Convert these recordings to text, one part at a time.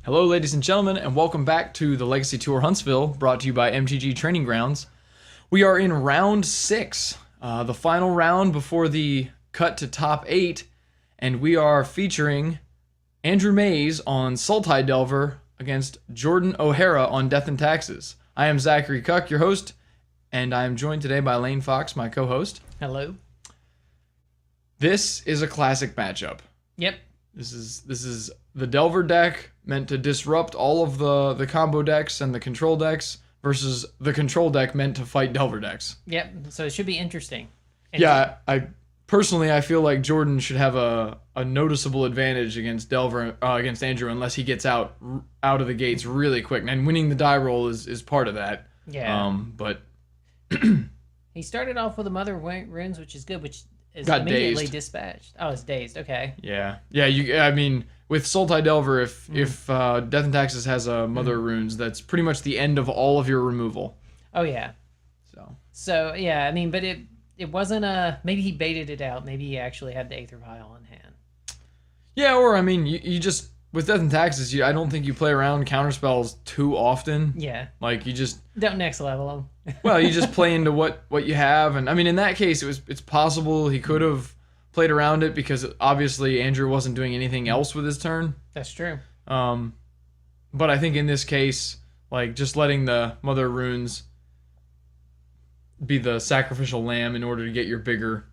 Hello, ladies and gentlemen, and welcome back to the Legacy Tour Huntsville, brought to you by MTG Training Grounds. We are in round 6, the final round before the cut to top 8, and we are featuring Andrew Mays on Sultai Delver against Jordan O'Hara on Death and Taxes. I am Zachary Cuck, your host, and I am joined today by Lane Fox, my co-host. Hello. This is a classic matchup. Yep. This is the Delver deck meant to disrupt all of the combo decks and the control decks versus the control deck meant to fight Delver decks. Yep. So it should be interesting. Yeah, I feel like Jordan should have a noticeable advantage against Delver against Andrew unless he gets out of the gates really quick. And winning the die roll is part of that. Yeah. But he started off with a Mother Runes, which is good, which is got immediately dazed. Dispatched. Oh, it's dazed. Okay. Yeah. I mean, with Sultai Delver, if Death and Taxes has a Mother Runes, that's pretty much the end of all of your removal. Oh yeah. So yeah, I mean, but it wasn't maybe he baited it out. Maybe he actually had the Aether Vial on hand. Yeah, or I mean, you just with Death and Taxes, I don't think you play around counterspells too often. Yeah. Like you just don't next level them. Well, you just play into what you have, and I mean, in that case, it's possible he could have played around it because obviously Andrew wasn't doing anything else with his turn. That's true. But I think in this case, like just letting the Mother Runes be the sacrificial lamb in order to get your bigger,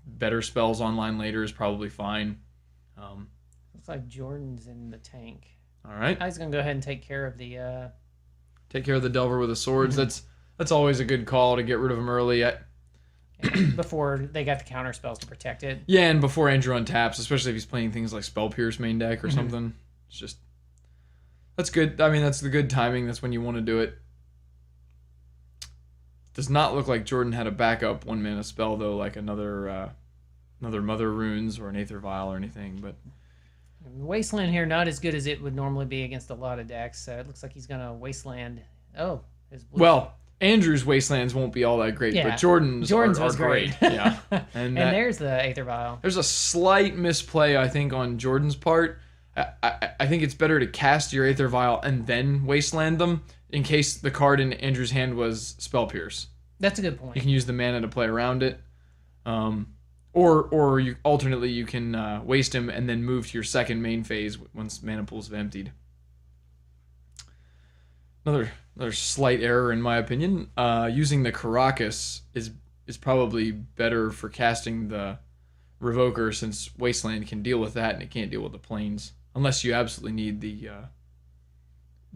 better spells online later is probably fine. Looks like Jordan's in the tank. All right. I was gonna go ahead and take care of the. Take care of the Delver with the swords. That's always a good call to get rid of him early. Before they got the counter spells to protect it. Yeah, and before Andrew untaps, especially if he's playing things like Spell Pierce main deck or something. It's just that's good. I mean, that's the good timing. That's when you want to do it. Does not look like Jordan had a backup 1-mana spell though, like another Mother Runes or an Aether Vial or anything. But Wasteland here not as good as it would normally be against a lot of decks. So it looks like he's gonna Wasteland. Oh, his blue. Well, Andrew's Wastelands won't be all that great, but Jordan's are was great. Yeah, and there's the Aether Vial. There's a slight misplay, I think, on Jordan's part. I think it's better to cast your Aether Vial and then Wasteland them in case the card in Andrew's hand was Spell Pierce. That's a good point. You can use the mana to play around it. Or you alternately you can waste him and then move to your second main phase once mana pools have emptied. Another slight error in my opinion. Using the Caracas is probably better for casting the Revoker since Wasteland can deal with that and it can't deal with the planes unless you absolutely need the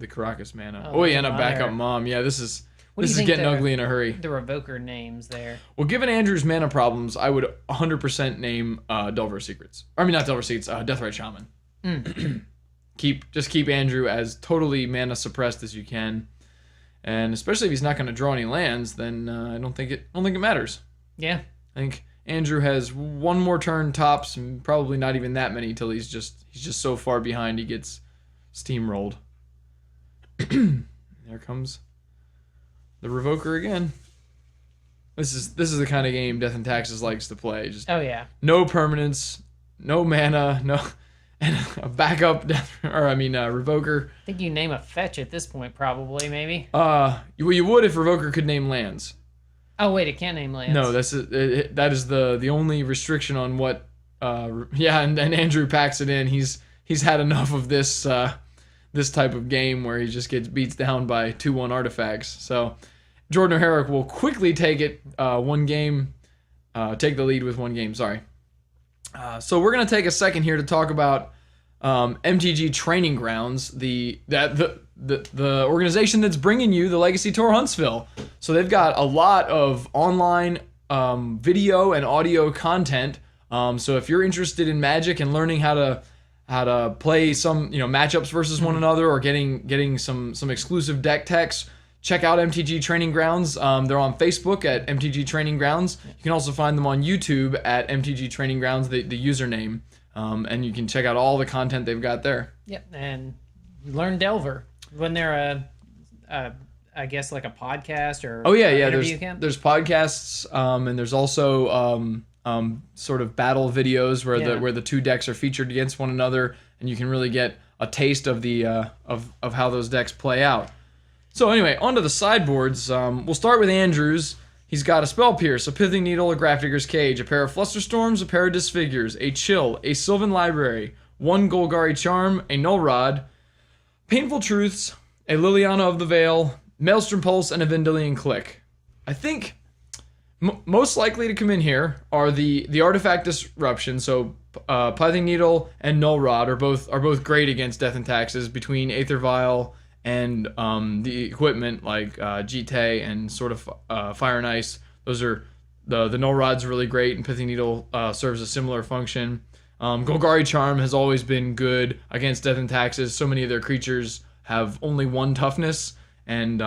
Caracas mana. Oh yeah, and a backup Mom. Yeah, this is getting ugly in a hurry. The Revoker names there. Well, given Andrew's mana problems, I would 100% name Delver Secrets. I mean, not Delver Secrets, Deathrite Shaman. Keep Andrew as totally mana suppressed as you can, and especially if he's not going to draw any lands, then I don't think it matters. Yeah, I think Andrew has one more turn tops, and probably not even that many till he's just so far behind he gets steamrolled. There comes the Revoker again. This is the kind of game Death and Taxes likes to play. Just no permanence, no mana, and a backup Revoker. I think you name a fetch at this point, probably, maybe. You would if Revoker could name lands. Oh wait, it can't name lands. No, that is the only restriction on what. And Andrew packs it in. He's had enough of this type of game where he just gets beats down by 2/1 artifacts. So Jordan O'Hara will quickly take it one game, take the lead with one game. Sorry. So we're gonna take a second here to talk about MTG Training Grounds, the organization that's bringing you the Legacy Tour Huntsville. So they've got a lot of online video and audio content. So if you're interested in Magic and learning how to play some matchups versus one another or getting some exclusive deck techs, check out MTG Training Grounds. They're on Facebook at MTG Training Grounds. You can also find them on YouTube at MTG Training Grounds, the username. And you can check out all the content they've got there. Yep, and learn Delver. When they're I guess like a podcast or there's podcasts, and there's also sort of battle videos where the two decks are featured against one another, and you can really get a taste of the of how those decks play out. So anyway, onto the sideboards. We'll start with Andrew's. He's got a Spell Pierce, a Pithing Needle, a Grafdigger's Cage, a pair of Flusterstorms, a pair of Disfigures, a Chill, a Sylvan Library, 1 Golgari Charm, a Null Rod, Painful Truths, a Liliana of the Veil, Maelstrom Pulse, and a Vendilion Click. I think most likely to come in here are the Artifact Disruption. So Pithing Needle and Null Rod are both great against Death and Taxes between Aether Vial and the equipment like Jite and sort of Fire and Ice. Those are the Null Rod's really great, and Pithing Needle serves a similar function. Golgari Charm has always been good against Death and Taxes. So many of their creatures have only 1 toughness, and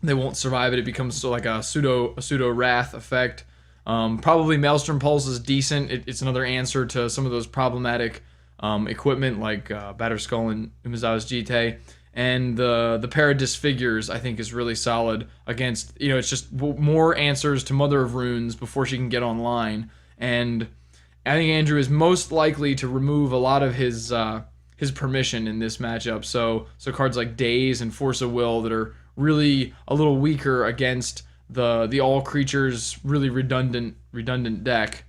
they won't survive it. It becomes like a pseudo wrath effect. Probably Maelstrom Pulse is decent. It's another answer to some of those problematic equipment like Batterskull and Umezawa's Jite. And the pair of Disfigures, I think, is really solid against, it's just more answers to Mother of Runes before she can get online. And I think Andrew is most likely to remove a lot of his permission in this matchup. So cards like Daze and Force of Will that are really a little weaker against the all creatures really redundant deck.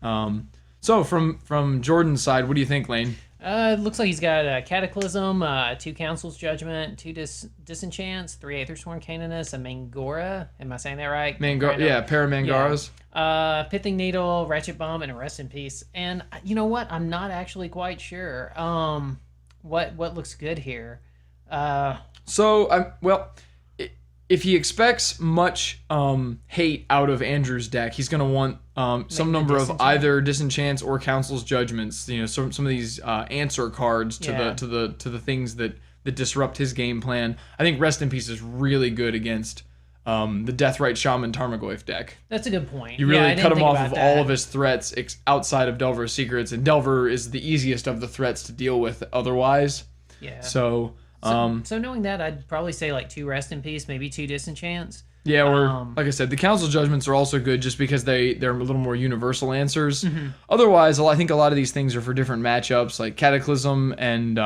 So from Jordan's side, what do you think, Lane? It looks like he's got a Cataclysm, 2 Council's Judgment, 2 Disenchants, 3 Aethersworn Canoness, a Mangara. Am I saying that right? Yeah, pair of Mangaras. Yeah. Pithing Needle, Ratchet Bomb, and a Rest in Peace. And you know what? I'm not actually quite sure. What looks good here? If he expects much hate out of Andrew's deck, he's going to want some number of either Disenchants or Council's Judgments. Some of these answer cards to the things that disrupt his game plan. I think Rest in Peace is really good against the Deathrite Shaman Tarmogoyf deck. That's a good point. You really cut him off of all of his threats outside of Delver's Secrets, and Delver is the easiest of the threats to deal with otherwise. Yeah. So knowing that, I'd probably say like 2 Rest in Peace, maybe 2 Disenchants. Yeah, or like I said, the Council Judgments are also good just because they're a little more universal answers. Mm-hmm. Otherwise, I think a lot of these things are for different matchups, like Cataclysm and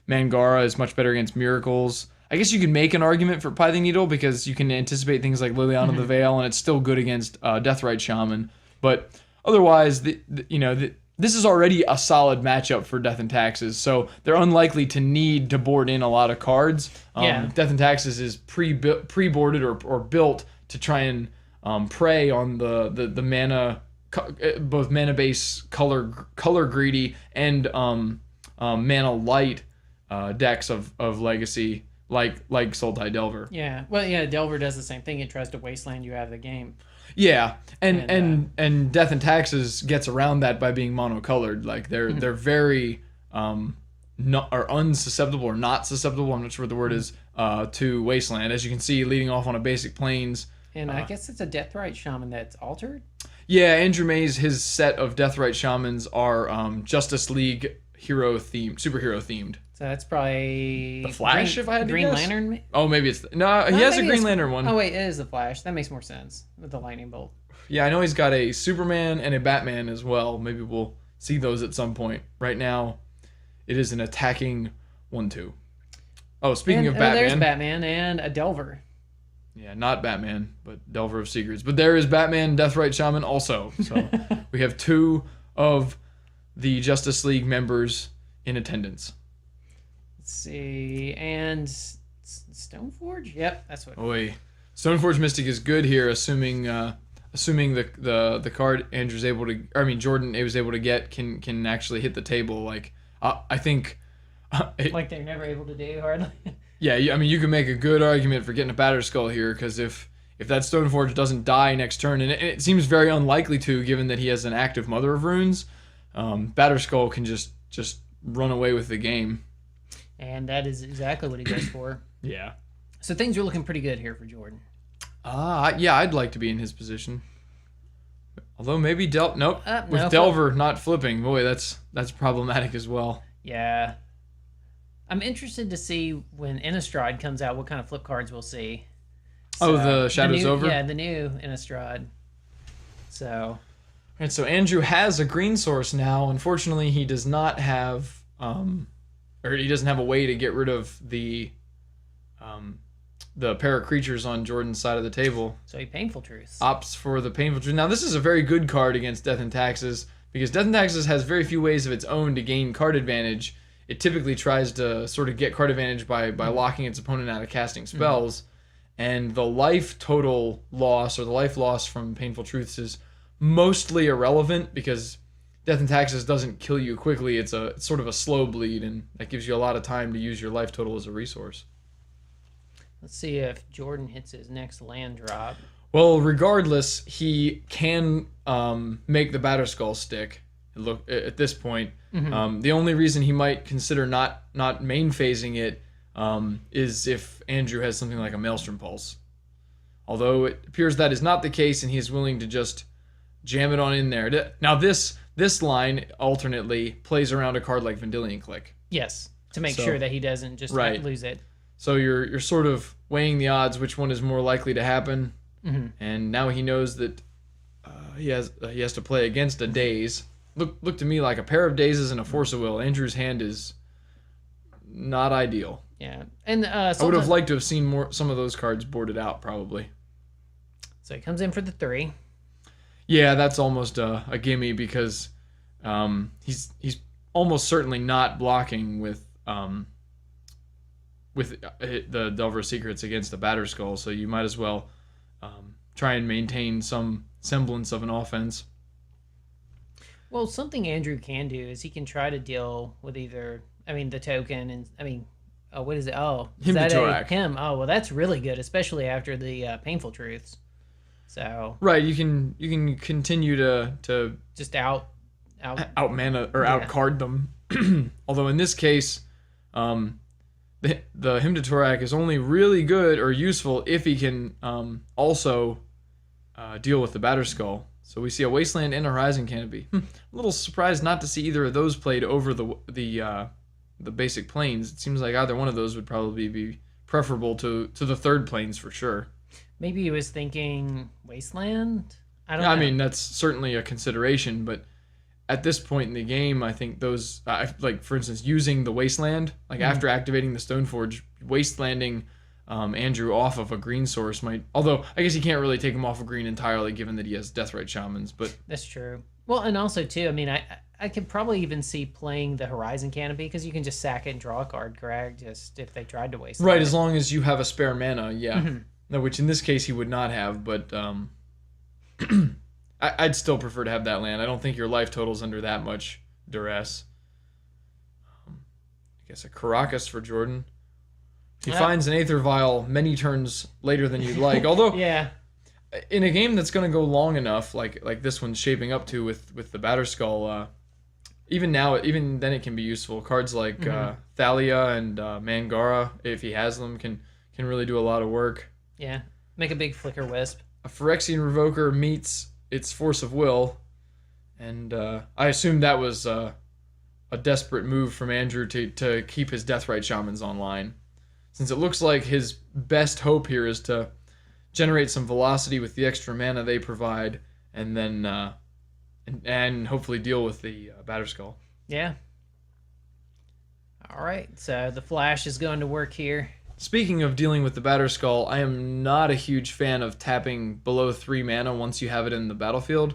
Mangara is much better against Miracles. I guess you could make an argument for Pithing Needle because you can anticipate things like Liliana of the Veil, and it's still good against Deathrite Shaman. But otherwise, this is already a solid matchup for Death and Taxes, so they're unlikely to need to board in a lot of cards. Death and Taxes is pre-boarded or built to try and prey on the mana, both mana base, color greedy, and mana light decks of Legacy, like Sultai Delver. Yeah, well, yeah, Delver does the same thing. It tries to wasteland you out of the game. Yeah, and Death and Taxes gets around that by being monocolored. Like they're very unsusceptible or not susceptible. I'm not sure what the word is to Wasteland. As you can see, leading off on a basic plains. And I guess it's a Deathrite Shaman that's altered. Yeah, Andrew May's his set of Deathrite Shamans are Justice League superhero themed. So that's probably the Flash, if I had to guess. Green Lantern. Oh, maybe it's he has a Green Lantern one. Oh wait, it is the Flash. That makes more sense with the lightning bolt. Yeah, I know he's got a Superman and a Batman as well. Maybe we'll see those at some point. Right now, it is an attacking 1/2. Oh, speaking of Batman, there's Batman and a Delver. Yeah, not Batman, but Delver of Secrets. But there is Batman, Deathrite Shaman also. So we have 2 of the Justice League members in attendance. Let's see, and Stoneforge? Yep, that's what. Oi, Stoneforge Mystic is good here, assuming the card Jordan was able to get can actually hit the table. Like I think, like they're never able to do hardly. Yeah, I mean you can make a good argument for getting a Batterskull here because if that Stoneforge doesn't die next turn, and it seems very unlikely to, given that he has an active Mother of Runes, Batterskull can just run away with the game. And that is exactly what he goes for. Yeah. So things are looking pretty good here for Jordan. Yeah, I'd like to be in his position. Although maybe with Delver not flipping, boy, that's problematic as well. Yeah. I'm interested to see when Innistrad comes out what kind of flip cards we'll see. So, the Shadows Over? Yeah, the new Innistrad. So. Alright, so Andrew has a green source now. Unfortunately, he does not have or he doesn't have a way to get rid of the pair of creatures on Jordan's side of the table. So he Painful Truths. Opts for the Painful Truth. Now, this is a very good card against Death and Taxes, because Death and Taxes has very few ways of its own to gain card advantage. It typically tries to sort of get card advantage by locking its opponent out of casting spells. And the life total loss, or the life loss from Painful Truths, is mostly irrelevant, because Death and Taxes doesn't kill you quickly. It's sort of a slow bleed, and that gives you a lot of time to use your life total as a resource. Let's see if Jordan hits his next land drop. Well, regardless, he can make the Batterskull stick. Look, at this point, the only reason he might consider not main phasing it is if Andrew has something like a Maelstrom Pulse. Although it appears that is not the case, and he is willing to just jam it on in there. Now, this line alternately plays around a card like Vendilion Click. Yes, to make sure that he doesn't just lose it. So you're sort of weighing the odds, which one is more likely to happen. And now he knows that he has to play against a Daze. Look to me like a pair of Dazes and a Force of Will. Andrew's hand is not ideal. Yeah, and I would have liked to have seen some of those cards boarded out, probably. So he comes in for the 3. Yeah, that's almost a gimme, because he's almost certainly not blocking with the Delver Secrets against the Batterskull, so you might as well try and maintain some semblance of an offense. Well, something Andrew can do is he can try to deal with either, the token, and, what is it? Oh, is that him? Oh, well, that's really good, especially after the Painful Truths. So right, you can continue to just out mana or out card them. Although in this case, the Hymn to Torak is only really good or useful if he can also deal with the Batterskull. So we see a Wasteland and a Horizon Canopy. A little surprised not to see either of those played over the basic planes. It seems like either one of those would probably be preferable to the third planes for sure. Maybe he was thinking Wasteland? I don't know. I mean, that's certainly a consideration, but at this point in the game, I think those, like for instance, using the Wasteland, like after activating the Stoneforge, Wastelanding Andrew off of a green source might, although I guess he can't really take him off of green entirely given that he has Deathrite Shamans, but... That's true. Well, and also too, I could probably even see playing the Horizon Canopy, because you can just sack it and draw a card, Greg, just if they tried to waste it. Right, as long as you have a spare mana, yeah. No, which in this case he would not have, but I'd still prefer to have that land. I don't think your life total's under that much duress. I guess a Caracas for Jordan. He finds an Aether Vial many turns later than you'd like. Although, yeah, in a game that's going to go long enough, like this one's shaping up to with the Batterskull, even then it can be useful. Cards like Thalia and Mangara, if he has them, can really do a lot of work. Yeah, make a big Flicker Wisp. A Phyrexian Revoker meets its Force of Will, and I assume that was a desperate move from Andrew to keep his Deathrite Shamans online, since it looks like his best hope here is to generate some velocity with the extra mana they provide, and then and hopefully deal with the Batterskull. Yeah. All right, so the Flash is going to work here. Speaking of dealing with the Batterskull, I am not a huge fan of tapping below 3 mana once you have it in the battlefield,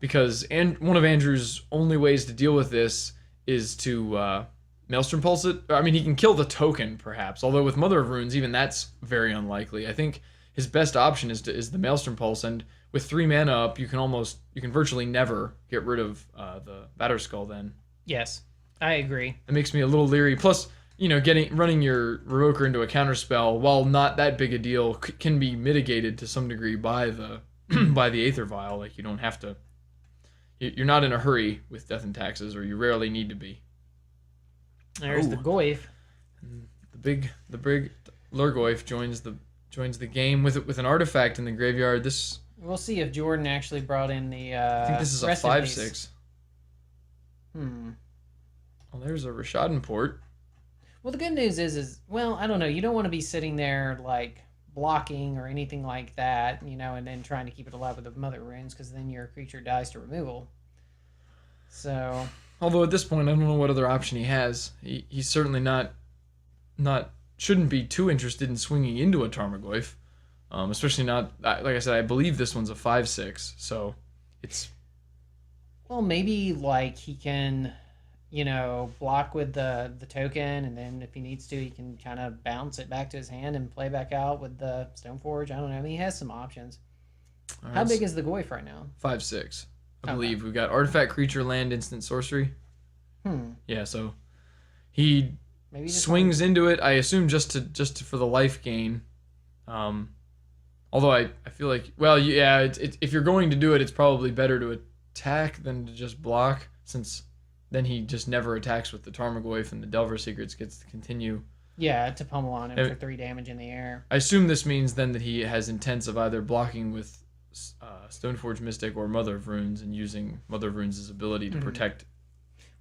because one of Andrew's only ways to deal with this is to Maelstrom Pulse it. I mean, he can kill the token, perhaps, although with Mother of Runes, even that's very unlikely. I think his best option is the Maelstrom Pulse, and with 3 mana up, you can virtually never get rid of the Batterskull then. Yes, I agree. It makes me a little leery. Plus, running your Revoker into a counterspell, while not that big a deal, can be mitigated to some degree by the by the Aether Vial. Like, you don't have to... You're not in a hurry with Death and Taxes, or you rarely need to be. There's the Goyf. The big Lurgoyf joins the game with an artifact in the graveyard. We'll see if Jordan actually brought in the... I think this is a 5/6. Well, there's a Rishadan Port. Well, the good news is I don't know. You don't want to be sitting there, like, blocking or anything like that, and then trying to keep it alive with the Mother Runes, because then your creature dies to removal. So... Although at this point, I don't know what other option he has. He's certainly not shouldn't be too interested in swinging into a Tarmogoyf, especially not like I said. I believe this one's a 5/6, so it's. Well, maybe like he can, block with the token, and then if he needs to, he can kind of bounce it back to his hand and play back out with the Stoneforge. I don't know. I mean, he has some options. Right, how big is the Goyf right now? 5/6. I believe we've got artifact, creature, land, instant, sorcery. Yeah, so he maybe swings into it. I assume just for the life gain. Although I feel like, well, yeah, if you're going to do it, it's probably better to attack than to just block, since then he just never attacks with the Tarmogoyf, and the Delver Secrets gets to continue. Yeah, to pummel on him for 3 damage in the air. I assume this means then that he has intents of either blocking with Stoneforge Mystic or Mother of Runes, and using Mother of Runes' ability to protect.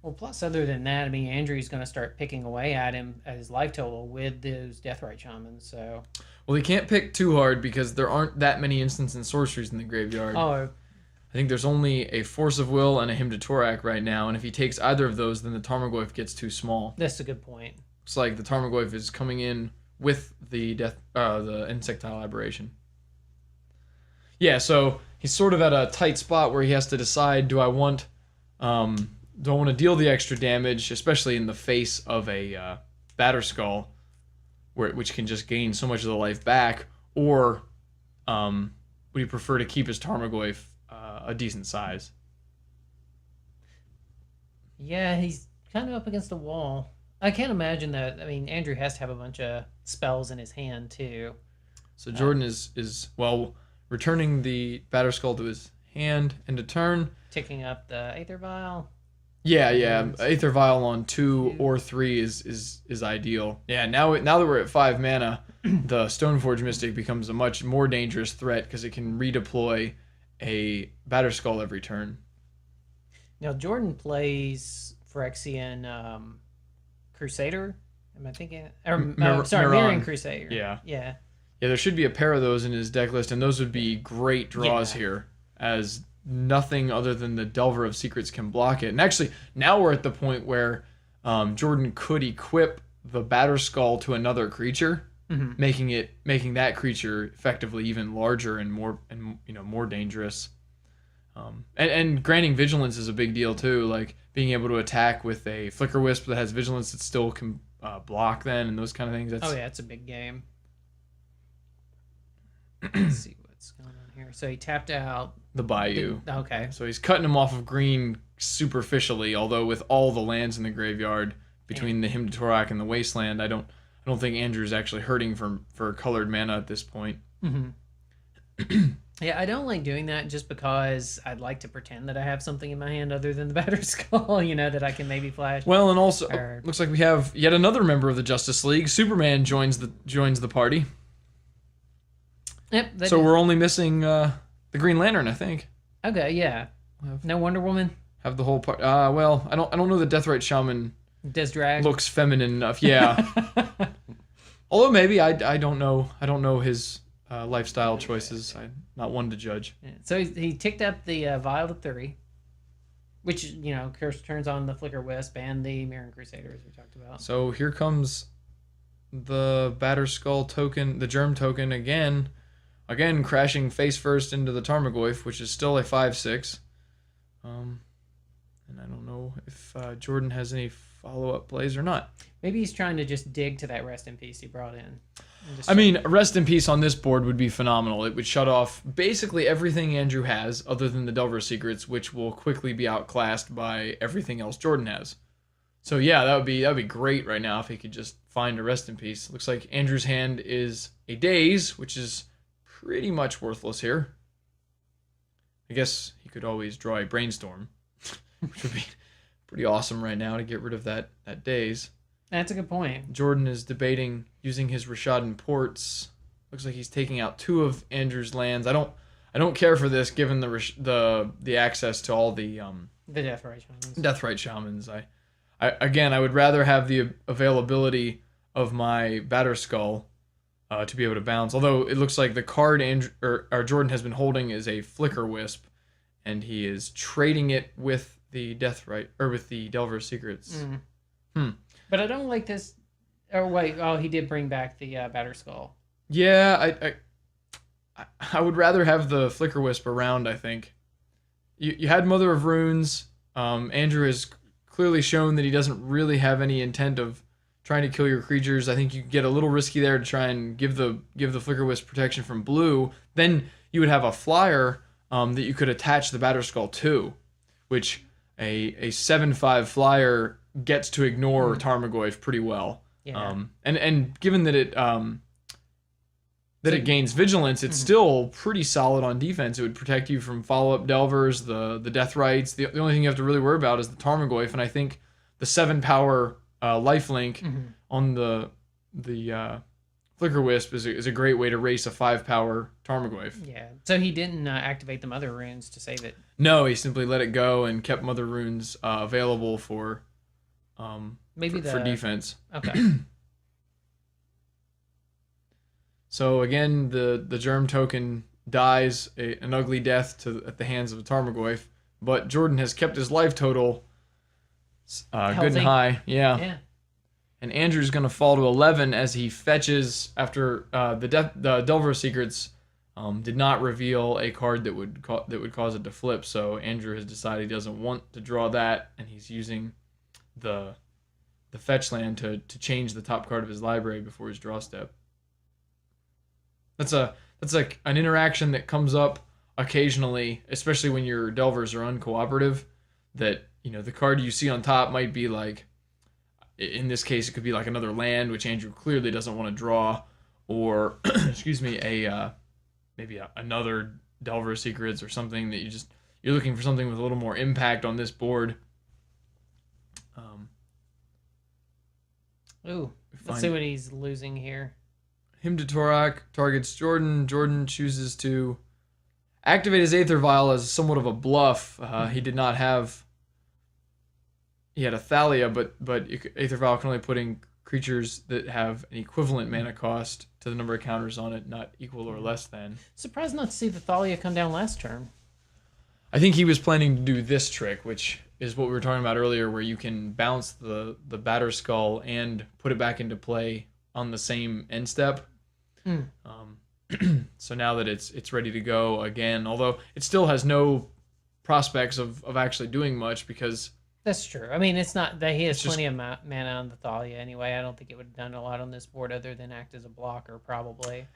Well, plus other than that, I mean, Andrew's going to start picking away at him at his life total with those Deathrite Shamans. So. Well, he can't pick too hard because there aren't that many instants and sorceries in the graveyard. Oh. I think there's only a Force of Will and a Hymn to Torak right now, and if he takes either of those, then the Tarmogoyf gets too small. That's a good point. It's like the Tarmogoyf is coming in with the Insectile Aberration. Yeah, so he's sort of at a tight spot where he has to decide: do I want to deal the extra damage, especially in the face of a Batterskull, which can just gain so much of the life back, or would he prefer to keep his Tarmogoyf a decent size? Yeah, he's kind of up against the wall. I can't imagine that. I mean, Andrew has to have a bunch of spells in his hand too. So Jordan is returning the Batterskull to his hand end of turn, ticking up the Aether Vial. Yeah. Aether Vial on 2 or 3 is ideal. Yeah, now that we're at 5 mana, the Stoneforge Mystic becomes a much more dangerous threat because it can redeploy a Batterskull every turn. Now Jordan plays Phyrexian Crusader. Am I thinking? Mirran Crusader. Yeah, there should be a pair of those in his deck list, and those would be great draws here, as nothing other than the Delver of Secrets can block it. And actually, now we're at the point where Jordan could equip the Batterskull to another creature, making that creature effectively even larger and more dangerous. And granting vigilance is a big deal too, like being able to attack with a Flicker Wisp that has vigilance that still can block then, and those kind of things. It's a big game. Let's see what's going on here. So he tapped out the Bayou. Okay. So he's cutting him off of green superficially, although with all the lands in the graveyard between the Hymn to Torak and the Wasteland, I don't think Andrew's actually hurting for colored mana at this point. Yeah, I don't like doing that just because I'd like to pretend that I have something in my hand other than the Batterskull, that I can maybe flash. Well, and also looks like we have yet another member of the Justice League. Superman joins the party. Yep. So we're only missing the Green Lantern, I think. Okay, yeah. No Wonder Woman. Have the whole part. Well, I don't know the Deathrite Shaman. Does drag looks feminine enough? Yeah. Although maybe I don't know. I don't know his lifestyle choices. I'm not one to judge. Yeah. So he ticked up the Vial to 3, which of course turns on the Flicker Wisp and the Mirran Crusader, as we talked about. So here comes the Batterskull token, the Germ token again crashing face first into the Tarmogoyf, which is still a 5/6. And I don't know if Jordan has any follow-up plays or not. Maybe he's trying to just dig to that Rest in Peace he brought in. I mean, Rest in Peace on this board would be phenomenal. It would shut off basically everything Andrew has, other than the Delver Secrets, which will quickly be outclassed by everything else Jordan has. So yeah, that would be great right now if he could just find a Rest in Peace. Looks like Andrew's hand is a Daze, which is pretty much worthless here. I guess he could always draw a Brainstorm, which would be pretty awesome right now to get rid of that Daze. That's a good point. Jordan is debating using his Rishadan Ports. Looks like he's taking out 2 of Andrew's lands. I don't care for this, given the access to all the Deathrite Shamans. Deathrite Shamans. I would rather have the availability of my Batterskull to be able to bounce. Although it looks like the card Jordan has been holding is a Flicker Wisp, and he is trading it with the Deathrite or with the Delver's Secrets. But I don't like this. Oh wait, he did bring back the Batter Skull. Yeah, I would rather have the Flicker Wisp around. I think you had Mother of Runes. Andrew has clearly shown that he doesn't really have any intent of trying to kill your creatures. I think you get a little risky there to try and give the Flicker Wisp protection from blue. Then you would have a flyer that you could attach the Batter Skull to, which a 7/5 flyer gets to ignore Tarmogoyf pretty well. Yeah. And given that it gains vigilance, it's still pretty solid on defense. It would protect you from follow-up Delvers, the Deathrites. The only thing you have to really worry about is the Tarmogoyf, and I think the 7-power lifelink on the Flicker Wisp is a great way to race a 5-power Tarmogoyf. Yeah. So he didn't activate the Mother Runes to save it. No, he simply let it go and kept Mother Runes available for for defense. Okay. So again, the Germ token dies an ugly death at the hands of a Tarmogoyf, but Jordan has kept his life total good and high. Yeah. And Andrew's going to fall to 11 as he fetches after the Delver Secrets did not reveal a card that would cause it to flip. So Andrew has decided he doesn't want to draw that, and he's using the fetch land to change the top card of his library before his draw step. That's like an interaction that comes up occasionally, especially when your Delvers are uncooperative. That the card you see on top might be like, in this case, it could be like another land, which Andrew clearly doesn't want to draw, or excuse me, maybe another Delver Secrets or something that you're looking for something with a little more impact on this board. Let's see what he's losing here. Hymn to Torak targets Jordan. Jordan chooses to activate his Aether Vial as somewhat of a bluff. He did not have. He had a Thalia, but Aether Vial can only put in creatures that have an equivalent mana cost to the number of counters on it, not equal or less than. Surprised not to see the Thalia come down last turn. I think he was planning to do this trick, which is what we were talking about earlier, where you can bounce the Batter Skull and put it back into play on the same end step. So now that it's ready to go again, although it still has no prospects of actually doing much because... That's true. I mean, it's not that he has plenty of mana on the Thalia anyway. I don't think it would have done a lot on this board other than act as a blocker, probably.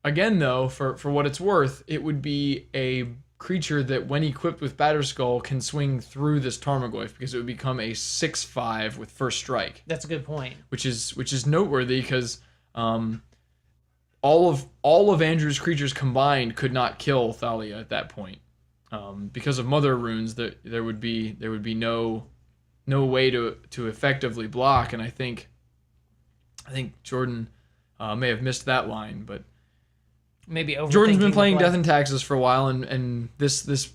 Again, though, for what it's worth, it would be a creature that, when equipped with Batter Skull, can swing through this Tarmogoyf because it would become a 6/5 with first strike. That's a good point. Which is noteworthy because all of Andrew's creatures combined could not kill Thalia at that point. Because of Mother Runes, there would be no way to effectively block, and I think Jordan may have missed that line, but maybe Jordan's been playing Death and Taxes for a while, and this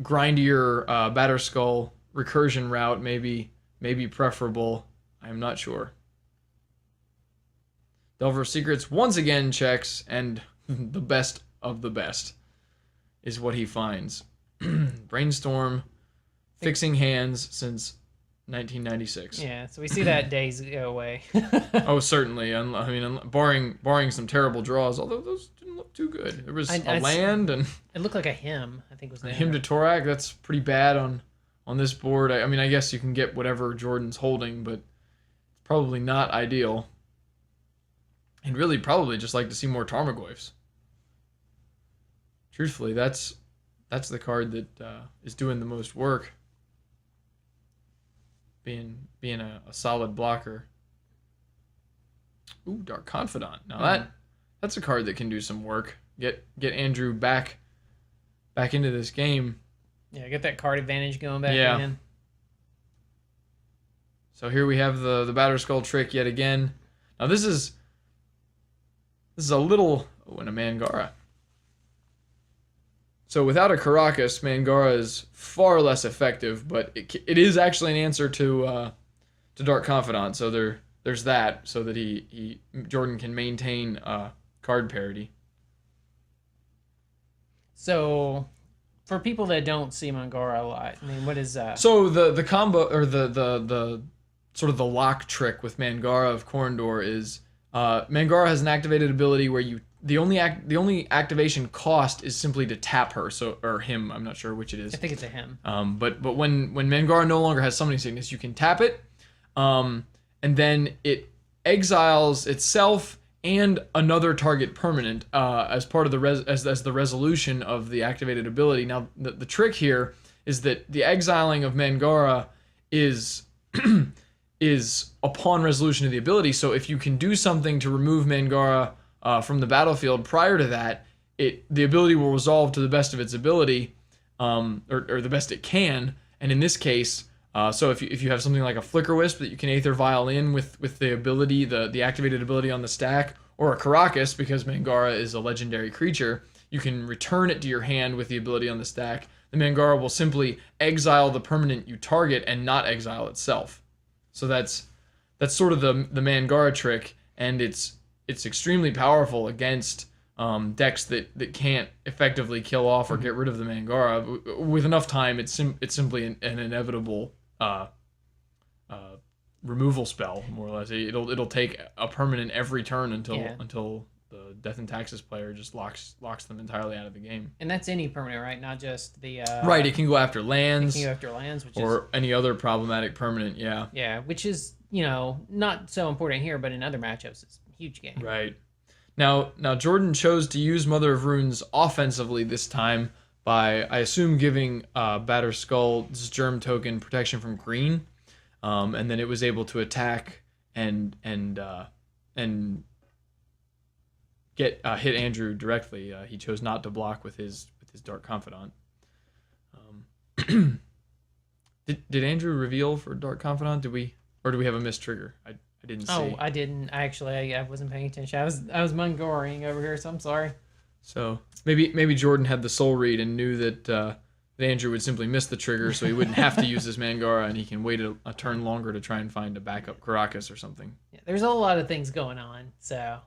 grindier Batter Skull recursion route may be preferable. I'm not sure. Delver Secrets once again checks, and the best of the best is what he finds. Brainstorm, fixing hands since 1996. Yeah, so we see that days go away. Oh, certainly. I mean, barring some terrible draws, although those didn't look too good. There was a land, and it looked like a hymn, I think was the hymn to Torak. That's pretty bad on this board. I mean, I guess you can get whatever Jordan's holding, but it's probably not ideal. And really, probably just like to see more Tarmogoyfs. Truthfully, that's the card that is doing the most work. Being a solid blocker. Ooh, Dark Confidant. Now that's a card that can do some work. Get Andrew back into this game. Yeah, get that card advantage going back in. So here we have the Batter Skull trick yet again. Now this is a little and a Mangara. So without a Caracas, Mangara is far less effective, but it is actually an answer to Dark Confidant. So there's that, so that Jordan can maintain card parity. So For people that don't see Mangara a lot, I mean, what is So the combo or the sort of the lock trick with Mangara of Corondor is Mangara has an activated ability where the only activation cost is simply to tap her, or him. I'm not sure which it is. I think it's a him. But when Mangara no longer has summoning sickness, you can tap it, and then it exiles itself and another target permanent as part of the resolution of the activated ability. Now the trick here is that the exiling of Mangara is is upon resolution of the ability. So if you can do something to remove Mangara from the battlefield prior to that, the ability will resolve to the best of its ability, or the best it can. And in this case, so if you have something like a Flicker Wisp that you can Aether Vial in with the ability, the activated ability on the stack, or a Caracas, because Mangara is a legendary creature, you can return it to your hand with the ability on the stack. The Mangara will simply exile the permanent you target and not exile itself. So that's sort of the Mangara trick, and it's extremely powerful against decks that can't effectively kill off or get rid of the Mangara. With enough time, it's simply an inevitable removal spell, more or less. It'll take a permanent every turn until the Death and Taxes player just locks them entirely out of the game. And that's any permanent, right? Not just the right. It can go after lands. It can go after lands, or any other problematic permanent. Yeah. Yeah, which is not so important here, but in other matchups, it's a huge game. Right. Now Jordan chose to use Mother of Runes offensively this time by, I assume, giving Batterskull's Germ token protection from green, and then it was able to attack and get hit Andrew directly. He chose not to block with his Dark Confidant. Did Andrew reveal for Dark Confidant? Do we have a missed trigger? I didn't see. Oh, I didn't actually. I wasn't paying attention. I was Mangaring over here, so I'm sorry. So maybe Jordan had the soul read and knew that Andrew would simply miss the trigger, so he wouldn't have to use his Mangara, and he can wait a turn longer to try and find a backup Caracas or something. Yeah, there's a lot of things going on, so.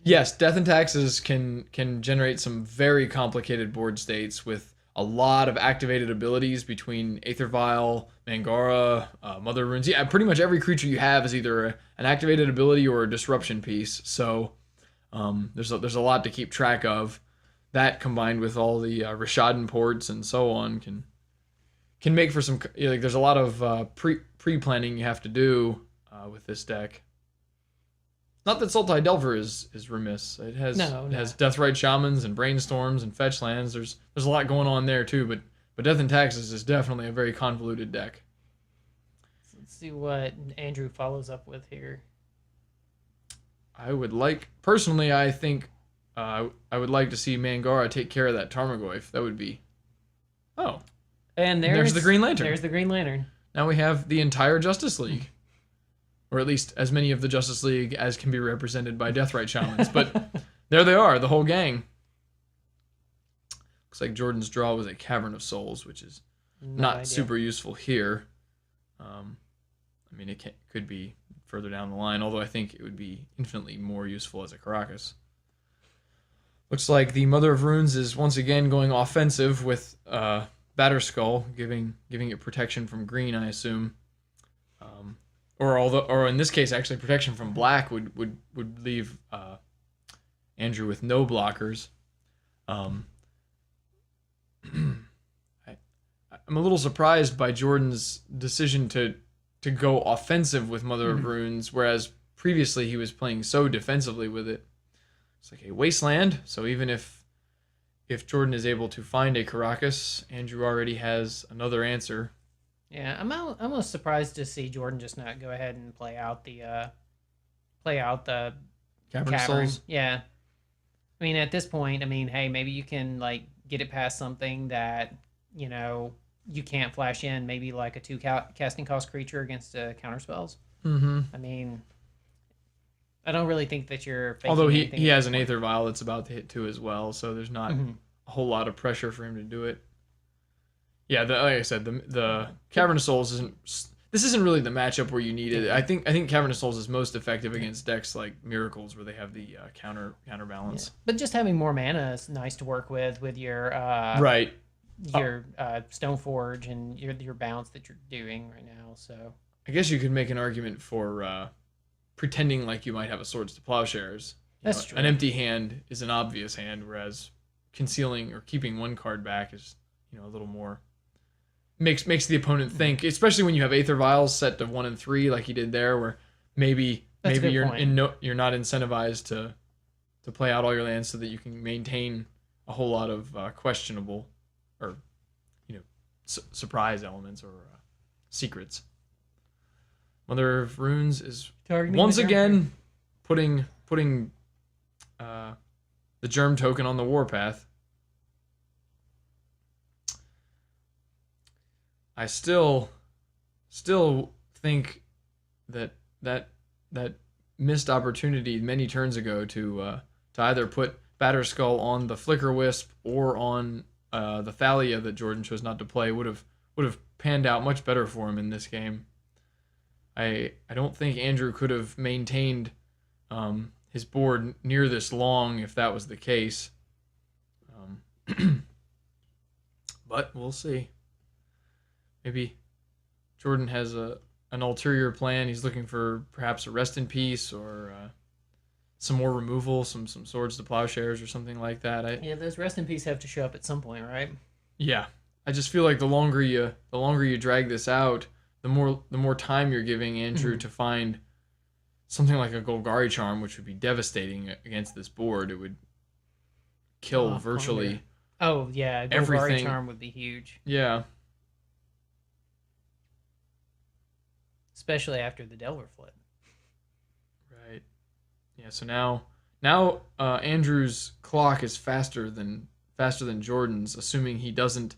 Yes, Death and Taxes can generate some very complicated board states with a lot of activated abilities between Aether Vial, Mangara, Mother Runes. Yeah, pretty much every creature you have is either an activated ability or a disruption piece. So there's a lot to keep track of. That combined with all the Rishadan ports and so on can make for some. There's a lot of pre-planning you have to do with this deck. Not that Sultai Delver is remiss. It has Deathrite Shamans and Brainstorms and Fetch Lands. There's a lot going on there too, but Death and Taxes is definitely a very convoluted deck. Let's see what Andrew follows up with here. Personally, I think I would like to see Mangara take care of that Tarmogoyf. That would be. Oh. And there's the Green Lantern. There's the Green Lantern. Now we have the entire Justice League. Or at least as many of the Justice League as can be represented by Deathrite Shamans. But there they are, the whole gang. Looks like Jordan's draw was a Cavern of Souls, which is not super useful here. It could be further down the line, although I think it would be infinitely more useful as a Caracas. Looks like the Mother of Runes is once again going offensive with Batterskull, giving it protection from green, I assume. Or in this case, actually, protection from black would leave Andrew with no blockers. I'm a little surprised by Jordan's decision to go offensive with Mother of Runes, whereas previously he was playing so defensively with it. It's like a wasteland, so even if Jordan is able to find a Caracas, Andrew already has another answer. Yeah, I'm almost surprised to see Jordan just not go ahead and play out the Cavern of Souls. Yeah, I mean at this point, hey, maybe you can get it past something that you can't flash in, maybe like a 2 casting cost creature against counter spells. Mm-hmm. I don't really think that you're. Although he has an Aether Vial that's about to hit 2 as well, so there's not a whole lot of pressure for him to do it. Yeah, like I said, the Cavern of Souls isn't really the matchup where you need it. I think Cavern of Souls is most effective against decks like Miracles, where they have the counterbalance. Yeah. But just having more mana is nice to work with your right. your Stoneforge and your bounce that you're doing right now. So I guess you could make an argument for pretending like you might have a Swords to Plowshares. That's true. An empty hand is an obvious hand, whereas concealing or keeping one card back is, a little more makes the opponent think, especially when you have Aether Vials set to 1 and 3 like he did there, where maybe you're not incentivized to play out all your lands so that you can maintain a whole lot of questionable or surprise elements or secrets. Mother of Runes is once again putting the Germ token on the warpath. I still think that missed opportunity many turns ago to either put Batterskull on the Flicker Wisp or on the Thalia that Jordan chose not to play would have panned out much better for him in this game. I don't think Andrew could have maintained his board near this long if that was the case. But we'll see. Maybe Jordan has an ulterior plan. He's looking for perhaps a Rest in Peace or some more removal, some Swords to Plowshares or something like that. Those Rest in Peace have to show up at some point, right? Yeah, I just feel like the longer you drag this out, the more time you're giving Andrew to find something like a Golgari Charm, which would be devastating against this board. It would kill virtually. Oh yeah, Golgari Charm would be huge. Yeah. Especially after the Delver flip. Right. Yeah, so now Andrew's clock is faster than Jordan's, assuming he doesn't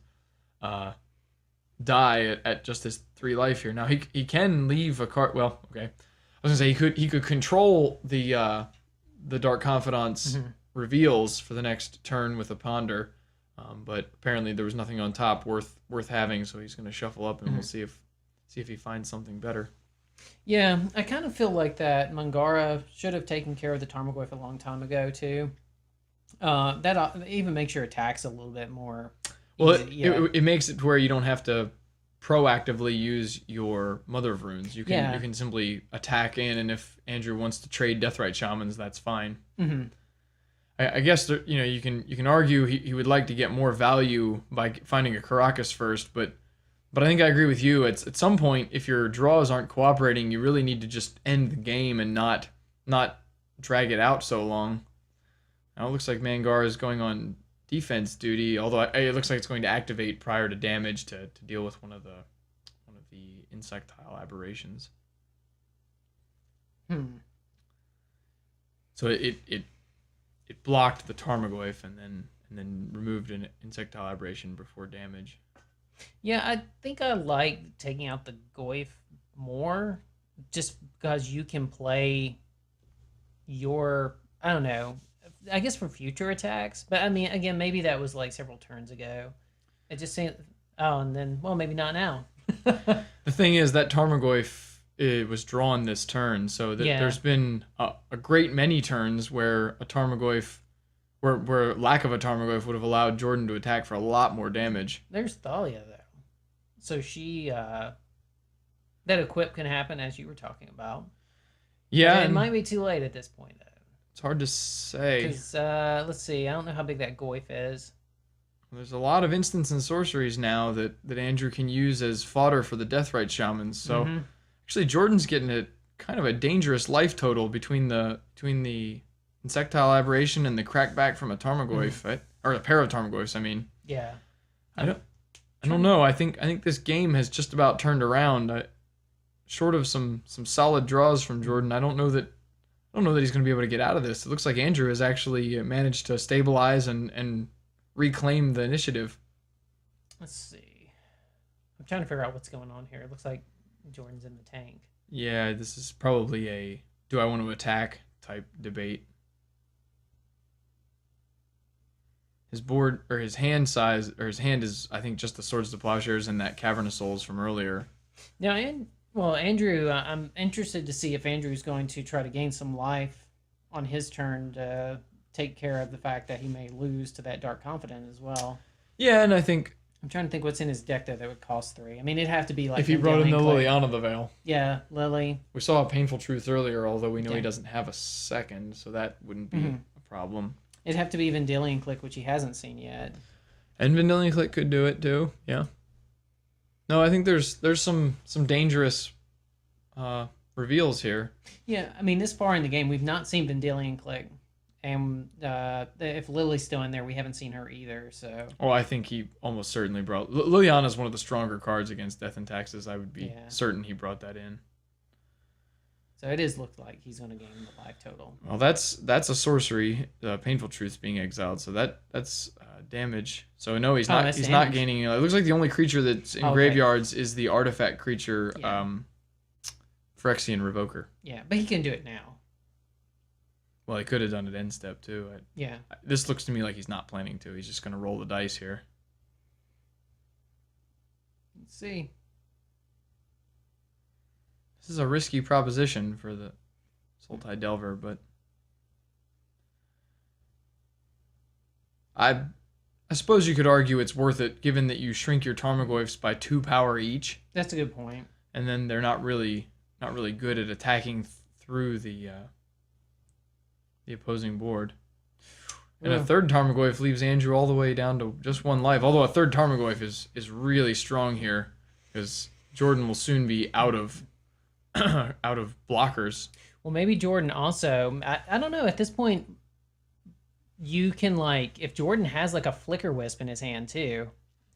die at just his 3 life here. Now he can leave a card. Well, okay. I was gonna say he could control the Dark Confidant's reveals for the next turn with a Ponder, but apparently there was nothing on top worth having, so he's gonna shuffle up and we'll see if he finds something better. Yeah, I kind of feel like that Mangara should have taken care of the Tarmogoyf a long time ago too. That even makes your attacks a little bit more. Well, it makes it to where you don't have to proactively use your Mother of Runes. You can simply attack in, and if Andrew wants to trade Deathrite Shamans, that's fine. Mm-hmm. I guess you can argue he would like to get more value by finding a Karakas first, but I think I agree with you. At some point, if your draws aren't cooperating, you really need to just end the game and not drag it out so long. Now it looks like Mangara is going on defense duty, although it looks like it's going to activate prior to damage to deal with one of the insectile aberrations. So it blocked the Tarmogoyf and then removed an insectile aberration before damage. Yeah, I think I like taking out the Goyf more, just because you can play your, I don't know, I guess for future attacks. But I mean, again, maybe that was like several turns ago. It just seemed, and then, well, maybe not now. The thing is that Tarmogoyf was drawn this turn, so there's been a great many turns where a Tarmogoyf, where lack of a Tarmogoyf would have allowed Jordan to attack for a lot more damage. There's Thalia though, so she that equip can happen as you were talking about. Yeah, it might be too late at this point though. It's hard to say. Because let's see, I don't know how big that Goyf is. There's a lot of instants and sorceries now that Andrew can use as fodder for the Deathrite Shamans. So actually, Jordan's getting a kind of a dangerous life total between the Insectile Aberration and the crackback from a Tarmogoyf, right? Or a pair of Tarmogoyfs, I mean. Yeah. I don't know. I think this game has just about turned around. Short of some solid draws from Jordan, I don't know that he's going to be able to get out of this. It looks like Andrew has actually managed to stabilize and reclaim the initiative. Let's see. I'm trying to figure out what's going on here. It looks like Jordan's in the tank. Yeah, this is probably a do I want to attack type debate. His board or his hand size or his hand is, I think, just the Swords to Plowshares and that Cavernous Souls from earlier. Now, Andrew, I'm interested to see if Andrew's going to try to gain some life on his turn to take care of the fact that he may lose to that Dark Confidant as well. Yeah, and I think I'm trying to think what's in his deck though that would cost 3. I mean, it'd have to be like if he brought in the Liliana the Veil. Yeah, Lily. We saw a Painful Truth earlier, although we know he doesn't have a second, so that wouldn't be a problem. It'd have to be Vendilion Click, which he hasn't seen yet. And Vendilion Click could do it too. Yeah. No, I think there's some dangerous reveals here. Yeah, I mean, this far in the game, we've not seen Vendilion Click. And if Lily's still in there, we haven't seen her either. So. Oh, I think he almost certainly brought... Liliana's one of the stronger cards against Death and Taxes. I would be certain he brought that in. So it is looked like he's going to gain the life total. Well, that's a sorcery, Painful Truth being exiled. So that's damage. So no, he's not gaining... it looks like the only creature that's in graveyards is the artifact creature, Phyrexian Revoker. Yeah, but he can do it now. Well, he could have done it end step too. This looks to me like he's not planning to. He's just going to roll the dice here. Let's see. This is a risky proposition for the Sultai Delver, but I suppose you could argue it's worth it, given that you shrink your Tarmogoyfs by 2 power each. That's a good point. And then they're not really good at attacking through the opposing board. And a third Tarmogoyf leaves Andrew all the way down to just 1 life. Although a third Tarmogoyf is really strong here, because Jordan will soon be out of blockers. Well, maybe Jordan also... I don't know. At this point, you can, like... If Jordan has, like, a Flicker Wisp in his hand, too,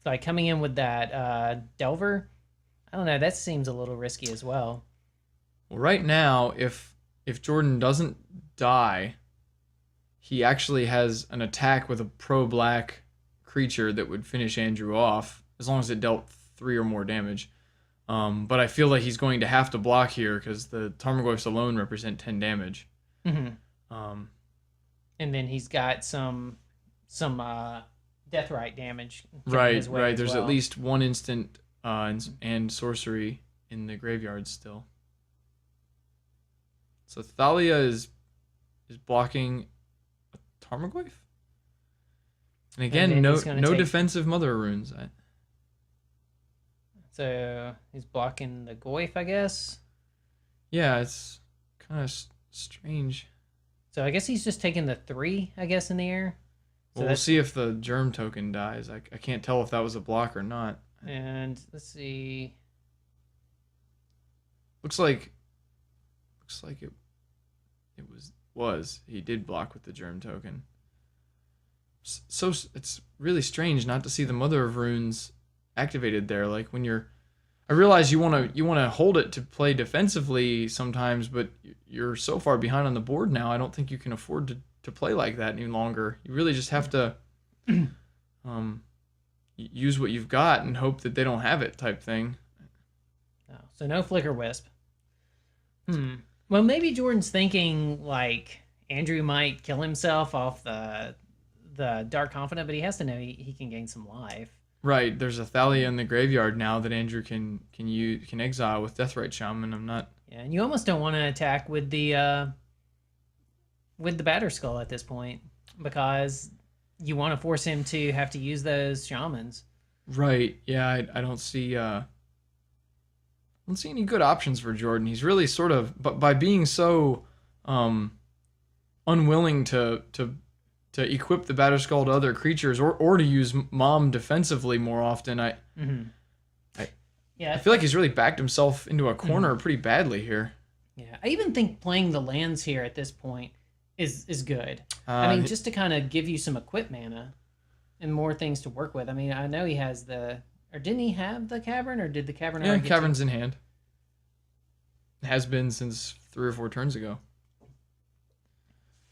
like, coming in with that Delver, I don't know. That seems a little risky as well. Well, right now, if Jordan doesn't die... He actually has an attack with a pro-black creature that would finish Andrew off, as long as it dealt 3 or more damage. But I feel like he's going to have to block here, because the Tarmogoyfs alone represent 10 damage. And then he's got some Deathrite damage. Right. There's at least 1 instant and sorcery in the graveyard still. So Thalia is blocking... Tarmogoyf? And again, no defensive Mother Runes. So he's blocking the Goyf, I guess? Yeah, it's kind of strange. So I guess he's just taking the 3, I guess, in the air. So we'll see if the Germ token dies. I can't tell if that was a block or not. And let's see. Looks like it was. He did block with the Germ token. So it's really strange not to see the Mother of Runes activated there. Like when I realize you want to hold it to play defensively sometimes, but you're so far behind on the board now. I don't think you can afford to play like that any longer. You really just have to use what you've got and hope that they don't have it, type thing. Oh, so no Flicker Wisp. Well, maybe Jordan's thinking like Andrew might kill himself off the Dark Confidant, but he has to know he can gain some life. Right. There's a Thalia in the graveyard now that Andrew can exile with Deathrite Shaman. I'm not. Yeah, and you almost don't want to attack with the Batterskull at this point, because you want to force him to have to use those shamans. Right. Yeah. I don't see. I don't see any good options for Jordan. He's really sort of, but by being so unwilling to equip the Batterskull to other creatures or to use Mom defensively more often, I feel like he's really backed himself into a corner pretty badly here. Yeah, I even think playing the lands here at this point is good. I mean, just to kind of give you some equip mana and more things to work with. I mean, I know he has or didn't he have the Cavern, or did the Cavern? Yeah, Cavern's in hand. Has been since 3 or 4 turns ago.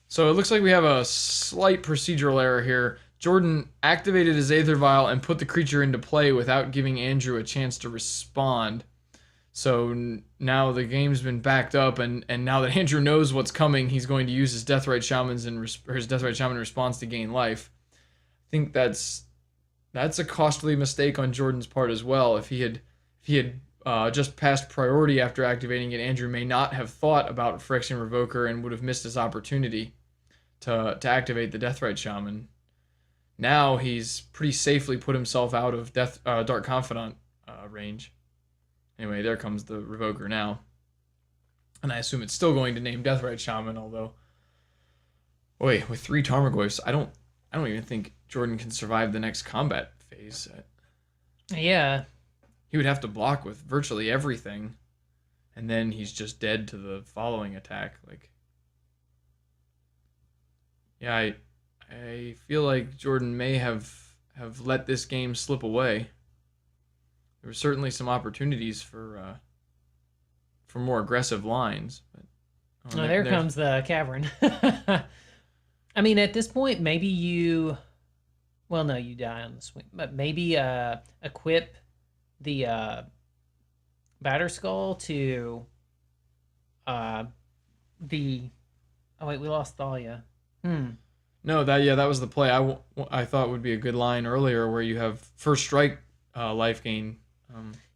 So it looks like we have a slight procedural error here. Jordan activated his Aether Vial and put the creature into play without giving Andrew a chance to respond. So now the game's been backed up, and now that Andrew knows what's coming, he's going to use his Deathrite Shamans and his Deathrite Shaman response to gain life. I think that's a costly mistake on Jordan's part as well. If he had just passed priority after activating it, Andrew may not have thought about Phyrexian Revoker and would have missed his opportunity to activate the Deathrite Shaman. Now he's pretty safely put himself out of Dark Confidant range. Anyway, there comes the Revoker now. And I assume it's still going to name Deathrite Shaman, although... Wait, with 3 Tarmogoyfs, I don't even think Jordan can survive the next combat phase. Yeah. He would have to block with virtually everything, and then he's just dead to the following attack. Like, yeah, I feel like Jordan may have let this game slip away. There were certainly some opportunities for more aggressive lines. But there comes the Cavern. I mean, at this point, maybe you... Well, no, you die on the swing. But maybe equip the Batter Skull to the... Oh, wait, we lost Thalia. No, that was the play I thought would be a good line earlier, where you have first strike life gain.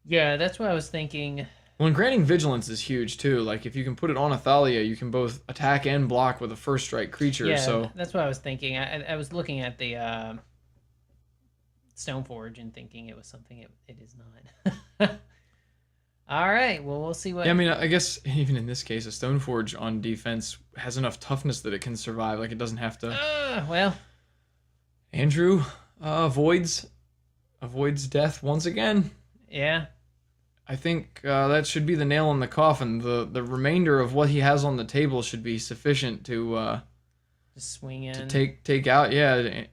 Yeah, that's what I was thinking. Well, and granting vigilance is huge too. Like, if you can put it on a Thalia, you can both attack and block with a first strike creature. Yeah, so that's what I was thinking. I was looking at the Stoneforge and thinking it was something it is not. All right, well, we'll see what... Yeah, I mean, I guess even in this case, a Stoneforge on defense has enough toughness that it can survive. Like, it doesn't have to... well... Andrew avoids death once again. Yeah. I think that should be the nail in the coffin. The remainder of what he has on the table should be sufficient to just swing in. To take out. Yeah,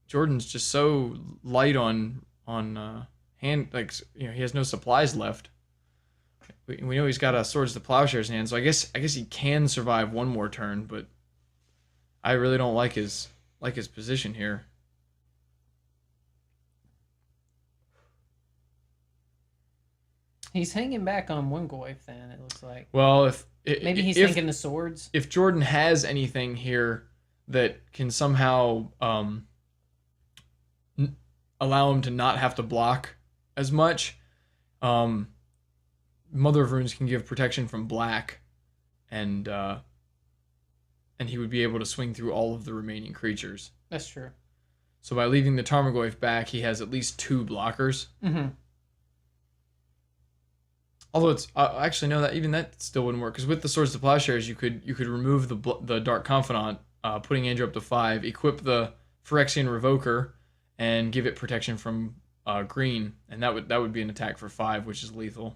Jordan's just so light on hand. Like, you know, he has no supplies left. We know he's got a Swords to Plowshares in hand, so I guess he can survive one more turn. But I really don't like his position here. He's hanging back on one Goyf then, it looks like. Well, maybe he's thinking the swords. If Jordan has anything here that can somehow allow him to not have to block as much, Mother of Runes can give protection from black, and he would be able to swing through all of the remaining creatures. That's true. So by leaving the Tarmogoyf back, he has at least 2 blockers. Mm-hmm. Although it's actually no, that still wouldn't work, because with the Swords to Plowshares, you could remove the Dark Confidant, putting Andrew up to 5, equip the Phyrexian Revoker, and give it protection from green, and that would be an attack for 5, which is lethal.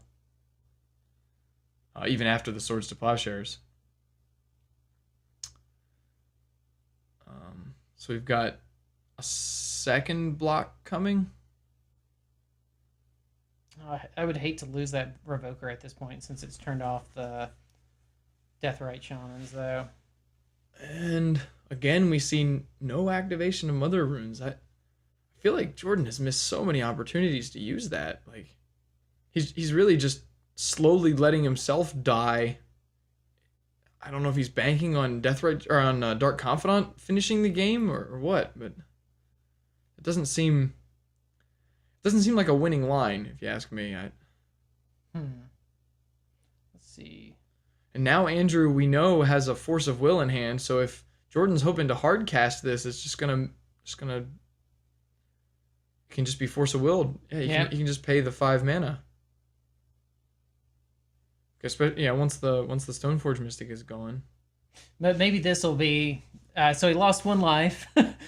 Even after the Swords to Plowshares. So we've got a second block coming. I would hate to lose that Revoker at this point, since it's turned off the Deathrite Shamans, though. And again, we see no activation of Mother Runes. I feel like Jordan has missed so many opportunities to use that. Like, he's really just slowly letting himself die. I don't know if he's banking on Deathrite or on Dark Confidant finishing the game or what, but it doesn't seem like a winning line, if you ask me. Let's see. And now Andrew, we know, has a Force of Will in hand, so if Jordan's hoping to hard cast this, it's just gonna it can just be Force of Will. Yeah, you can just pay the 5 mana. Once the Stoneforge Mystic is gone. But maybe this will be... so he lost 1 life.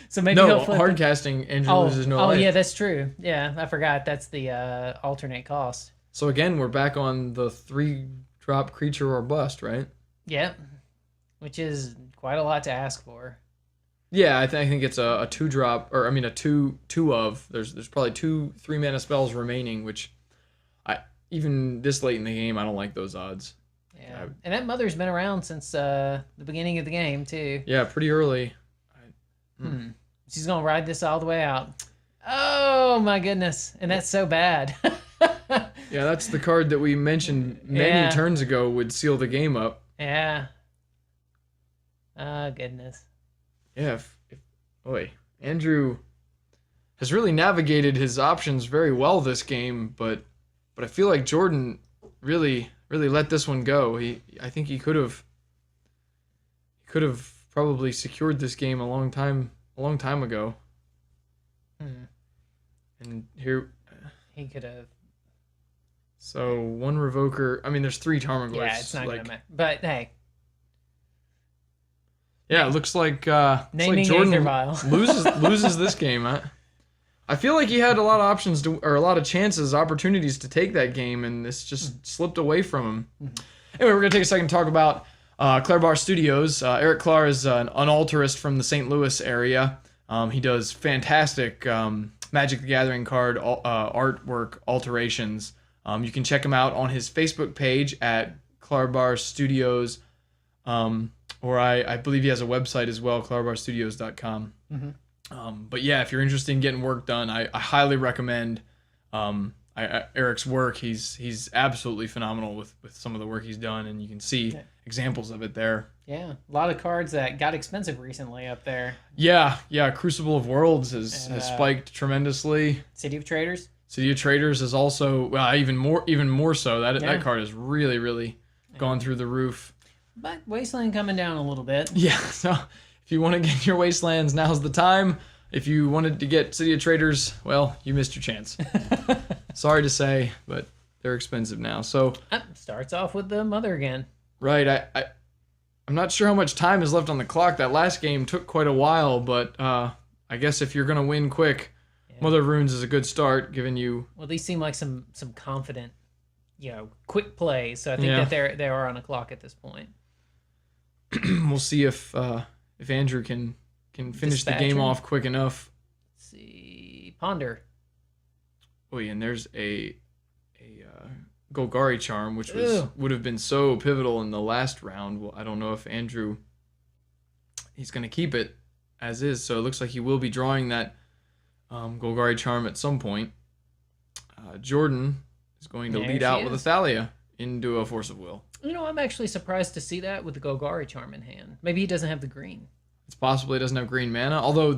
So maybe he'll flip hard casting, Andrew loses no life. Oh, yeah, that's true. Yeah, I forgot. That's the alternate cost. So again, we're back on the 3-drop creature or bust, right? Yep. Which is quite a lot to ask for. Yeah, I think it's a 2-drop, or I mean a 2 of. There's probably 2 3-mana spells remaining, which even this late in the game, I don't like those odds. Yeah, and that Mother's been around since the beginning of the game, too. Yeah, pretty early. She's going to ride this all the way out. Oh, my goodness. And that's so bad. Yeah, that's the card that we mentioned many turns ago would seal the game up. Yeah. Oh, goodness. Yeah, Andrew has really navigated his options very well this game, but I feel like Jordan really let this one go. I think he could have probably secured this game a long time ago. And here... He could have... So, one Revoker... I mean, there's 3 Tarmogoyfs. Yeah, it's not going to matter. But, hey. Yeah, it looks like naming Jordan Vial. loses this game. I feel like he had a lot of options or a lot of chances, opportunities to take that game, and this just slipped away from him. Anyway, we're gonna take a second to talk about Claire Bar Studios. Eric Clar is an altarist from the St. Louis area. He does fantastic Magic the Gathering card artwork alterations. You can check him out on his Facebook page at Claire Bar Studios. Or I believe he has a website as well, clairbarstudios.com. But yeah, if you're interested in getting work done, I highly recommend Eric's work. He's absolutely phenomenal with some of the work he's done, and you can see examples of it there. Yeah, a lot of cards that got expensive recently up there. Yeah. Crucible of Worlds has spiked tremendously. City of Traders. City of Traders is also even more so. That card has really gone through the roof. But Wasteland coming down a little bit. Yeah, so if you want to get your Wastelands, now's the time. If you wanted to get City of Traders, well, you missed your chance. Sorry to say, but they're expensive now. So starts off with the Mother again. Right. I'm not sure how much time is left on the clock. That last game took quite a while, but I guess if you're going to win quick, Mother of Runes is a good start, giving you... Well, these seem like some confident, quick plays. So I think that they are on a clock at this point. We'll see if Andrew can finish the game off quick enough. Let's see, Ponder. Oh, yeah, and there's a Golgari Charm, which would have been so pivotal in the last round. Well, I don't know if Andrew he's going to keep it as is. So it looks like he will be drawing that Golgari Charm at some point. Jordan is going to lead out with a Thalia into a Force of Will. I'm actually surprised to see that with the Golgari Charm in hand. Maybe he doesn't have the green. It's possible he doesn't have green mana. Although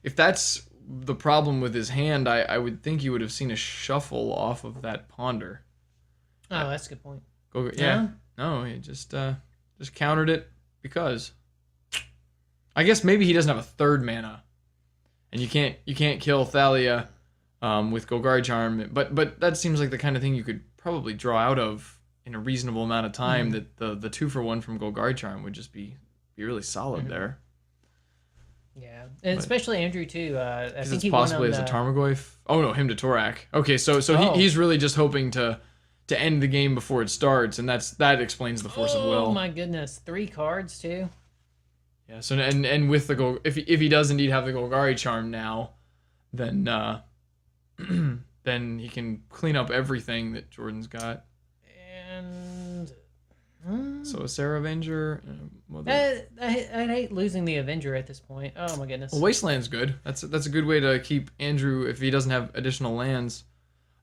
if that's the problem with his hand, I would think you would have seen a shuffle off of that Ponder. Oh, that's a good point. No, he just countered it because I guess maybe he doesn't have a third mana, and you can't kill Thalia with Golgari Charm. But that seems like the kind of thing you could probably draw out of in a reasonable amount of time. That the 2-for-1 from Golgari Charm would just be really solid there. Yeah, and especially Andrew too. I think it's he possibly as a Tarmogoyf. Oh no, him to Torak. Okay, so he's really just hoping to end the game before it starts, and that explains the Force of Will. Oh my goodness, 3 cards too. Yeah. So and with the if he does indeed have the Golgari Charm now, then then he can clean up everything that Jordan's got. And so a Sarah Avenger. I hate losing the Avenger at this point. Oh my goodness. Well, Wasteland's good. That's a good way to keep Andrew if he doesn't have additional lands.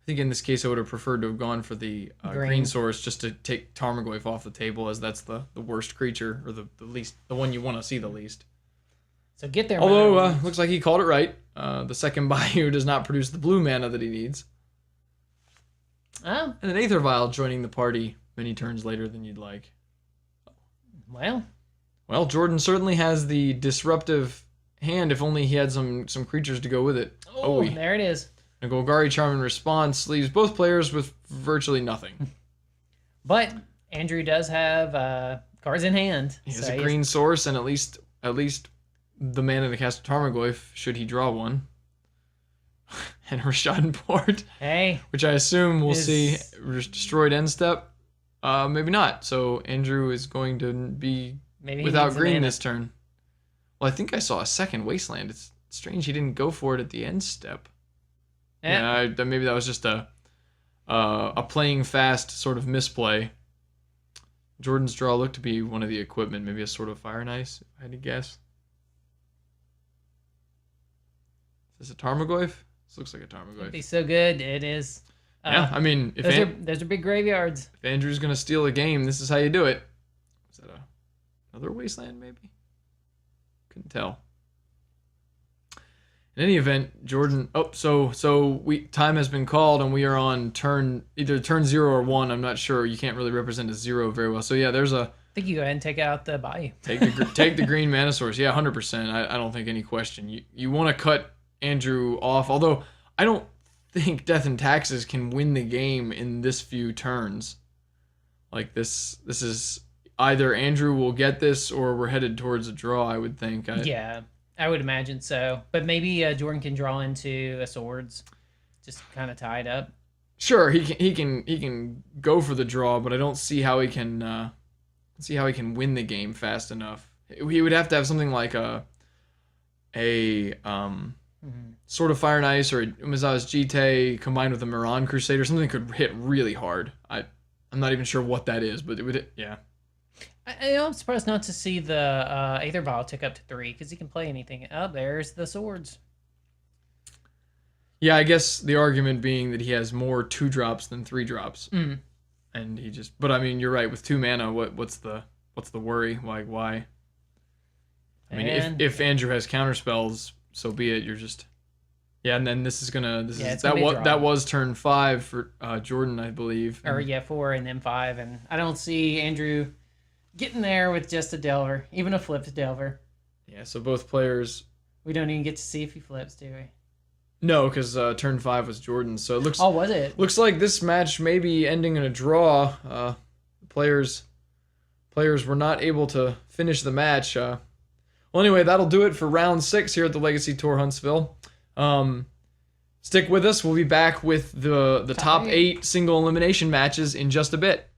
I think in this case I would have preferred to have gone for the green source just to take Tarmogoyf off the table, as that's the worst creature, or the least, the one you want to see the least. So get there. Although looks like he called it right. The second Bayou does not produce the blue mana that he needs. Oh. And an Aether Vial joining the party many turns later than you'd like. Well, Jordan certainly has the disruptive hand. If only he had some creatures to go with it. Oh, there it is. A Golgari Charm in response leaves both players with virtually nothing. But Andrew does have cards in hand. He has a green source and at least the mana to cast Tarmogoyf should he draw one. And Rashad Port. Hey. Which I assume we'll see destroyed end step. Maybe not. So Andrew is going to be without green this turn. Well, I think I saw a second Wasteland. It's strange he didn't go for it at the end step. Yeah, maybe that was just a playing fast sort of misplay. Jordan's draw looked to be one of the equipment, maybe a sort of Fire and Ice, if I had to guess. Is this a Tarmogoyf? This looks like a Tarmogoyf. It'd be so good. It is. Yeah, I mean, those are big graveyards. If Andrew's going to steal a game, this is how you do it. Is that another Wasteland, maybe? Couldn't tell. In any event, Jordan... Oh, so time has been called, and we are on either turn 0 or 1. I'm not sure. You can't really represent a 0 very well. So, yeah, there's a... I think you go ahead and take out the Bayou. Take the green mana source. Yeah, 100%. I don't think any question. You want to cut Andrew off, although I don't think Death and Taxes can win the game in this few turns. Like this is either Andrew will get this or we're headed towards a draw, I would think. Yeah, I would imagine so. But maybe Jordan can draw into a swords, just kind of tie it up. Sure, he can go for the draw, but I don't see how he can win the game fast enough. He would have to have something like a Sword of Fire and Ice or Umezawa's Jite combined with a Miran Crusader. Something that could hit really hard. I'm not even sure what that is, but it would, yeah. I'm surprised not to see the Aether Vial tick up to 3, because he can play anything. Oh, there's the swords. Yeah, I guess the argument being that he has more 2-drops than 3-drops. Mm. And he just, but I mean, you're right, with 2 mana, what's the worry? Like, why? I mean, if Andrew has counterspells, so be it. You're just, yeah, and then that was turn 5 for Jordan, I believe. Or yeah, 4 and then 5, and I don't see Andrew getting there with just a Delver, even a flipped Delver. Yeah, so both players. We don't even get to see if he flips, do we? No, because turn 5 was Jordan, so it looks. Oh, was it? Looks like this match may be ending in a draw. Players were not able to finish the match. Well, anyway, that'll do it for round 6 here at the Legacy Tour Huntsville. Stick with us. We'll be back with the top 8 single elimination matches in just a bit.